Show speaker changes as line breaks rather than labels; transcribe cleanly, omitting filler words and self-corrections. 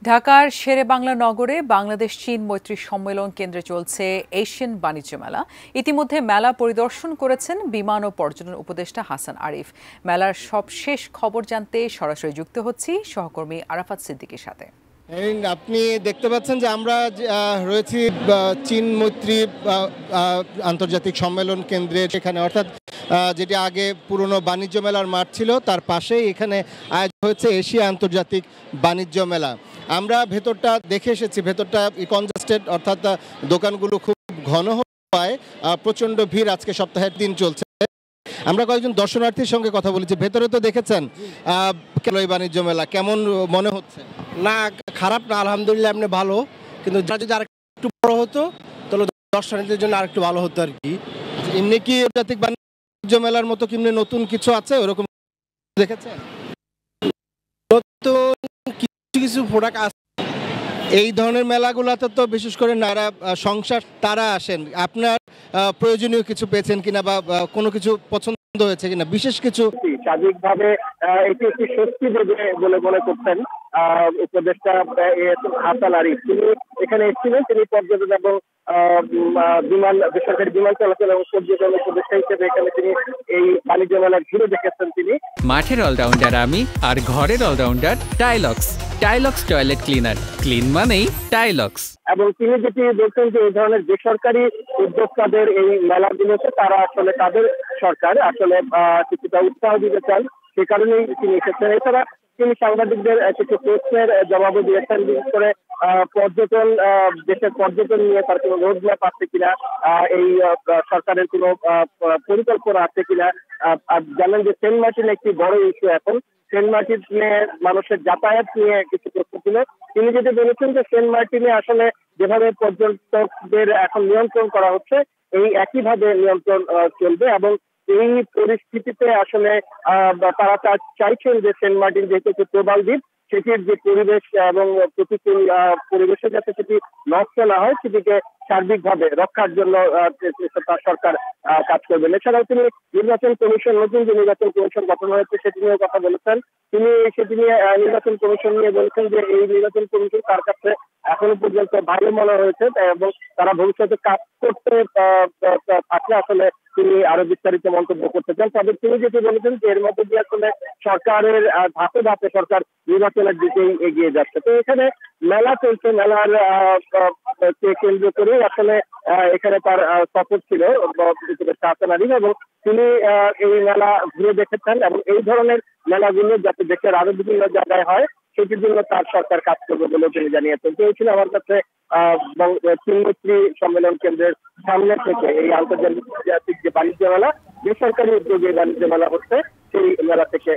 ঢাকার শেরেবাংলা নগরে বাংলাদেশ চীন মৈত্রী সম্মেলন কেন্দ্রে চলছে এশিয়ান বাণিজ্য মেলা। ইতিমধ্যে মেলা পরিদর্শন করেছেন বিমান ও পর্যটন উপদেষ্টা হাসান আরিফ। মেলার সবশেষ খবর জানতে সরাসরি যুক্ত হচ্ছি সহকর্মী আরাফাত সিদ্দিকীর সাথে।
আপনি দেখতে পাচ্ছেন যে আমরা রয়েছি চীন মৈত্রী আন্তর্জাতিক সম্মেলন কেন্দ্রে, সেখানে অর্থাৎ যেটি আগে পুরনো বাণিজ্য মেলার মাঠ ছিল তার পাশেই এখানে আয়োজন হয়েছে এশিয়া আন্তর্জাতিক বাণিজ্য মেলা। আমরা ভেতরটা দেখে এসেছি, ভেতরটা কনজাস্টেড, অর্থাৎ দোকানগুলো খুব ঘন হওয়ায় প্রচণ্ড ভিড় আজকে সপ্তাহের দিন চলছে। আমরা কয়েকজন দর্শনার্থীর সঙ্গে কথা বলেছি, ভেতরে তো দেখেছেন এই বাণিজ্য মেলা কেমন মনে হচ্ছে?
না, খারাপ না, আলহামদুলিল্লাহ এমনি ভালো, কিন্তু যদি আর একটু বড় হতো তাহলে দর্শনার্থীদের জন্য আর একটু ভালো হতো আর কি।
এমনি কি আন্তর্জাতিক বাণিজ্য মেলার মতো কি নতুন কিছু আছে ওরকম দেখেছেন?
নতুন কিছু কিছু প্রোডাক্ট আছে।
এই ধরনের মেলাগুলোতে তো বিশেষ করে নারা সংসার তারা আসেন, আপনার প্রয়োজনীয় কিছু পেয়েছেন কিনা বা কোনো কিছু পছন্দ হয়েছে কিনা, বিশেষ কিছু?
সার্বিকভাবে এটি একটি স্বস্তি দেবে বলে মনে করতেন উপদেষ্টা হাসান আরিফ। তিনি এখানে এসেছিলেন, তিনি পর্যটন এবং বেসরকারি বিমান চলাচল এবং পর্যটন উপদেষ্টা হিসেবে এখানে তিনি এই বাণিজ্য মেলা ঘুরে দেখেছেন। তিনি
মাঠের অলরাউন্ডার আমি, আর ঘরের allrounder Tylox. Tylox toilet cleaner, clean মানেই টাইলক্স।
এবং তিনি যেটি বলছেন যে এই ধরনের বেসরকারি উদ্যোক্তাদের এই মেলাগুলোতে তারা আসলে তাদের সরকার আসলে কিছুটা উৎসাহ দিতে চান, সে কারণেই তিনি এসেছেন। এছাড়া তিনি সাংবাদিকদের কিছু প্রশ্নের জবাবও দিয়েছেন, বিশেষ করে পর্যটন, দেশের পর্যটন নিয়ে তার কোনো রোড ম্যাপ আছে কিনা, এই সরকারের কোনো পরিকল্পনা আছে কিনা। জানেন যে সেন্ট মার্টিন একটি বড় ইস্যু এখন। সেন্ট মার্টিনে মানুষের যাতায়াত নিয়ে কিছু প্রশ্ন ছিল। তিনি যেটা বলেছেন যে সেন্ট মার্টিনে আসলে যেভাবে পর্যটকদের এখন নিয়ন্ত্রণ করা হচ্ছে, এই একইভাবে নিয়ন্ত্রণ চলবে। এবং এই পরিস্থিতিতে আসলে তারা চাইছেন যে সেন্ট মার্টিন যেহেতু একটি প্রবাল দ্বীপ, সেটির যে পরিবেশ এবং প্রতিকূল পরিবেশে যাতে সেটি নষ্ট না হয়, সেটিকে সার্বিকভাবে রক্ষার জন্য তার সরকার কাজ করবেন। এছাড়াও তিনি নির্বাচন কমিশন, নতুন যে নির্বাচন কমিশন গঠন হয়েছে সেটি নিয়েও কথা বলেছেন। তিনি সেটি নিয়ে নির্বাচন কমিশন নিয়ে বলেছেন যে এই নির্বাচন কমিশন তার কাছে এখনো পর্যন্ত ভালো মনে হয়েছে এবং তারা ভবিষ্যতে কাজ করতে থাকলে আসলে তিনি আরো বিস্তারিত মন্তব্য করতে চান। তবে তিনি যেটি বলেছেন যে এর মধ্যে দিয়ে আসলে সরকারের ধাপে ধাপে সরকার নির্বাচনের দিকেই এগিয়ে যাচ্ছে। তো এখানে মেলা চলছে, মেলার কে কেন্দ্র করে আসলে এখানে তার সফর ছিল হাসান আরিফ, এবং তিনি এই মেলা ঘুরে দেখেছেন এবং এই ধরনের মেলাগুলো যাতে দেশের আরো বিভিন্ন জায়গায় হয় সেটির জন্য তার সরকার কাজ করবে বলে তিনি জানিয়েছেন। তো এই ছিল আমার কাছে চীন মৈত্রী সম্মেলন কেন্দ্রের সামনে থেকে এই আন্তর্জাতিক যে বাণিজ্য মেলা, বেসরকারি উদ্যোগে বাণিজ্য মেলা হচ্ছে, সেই মেলা থেকে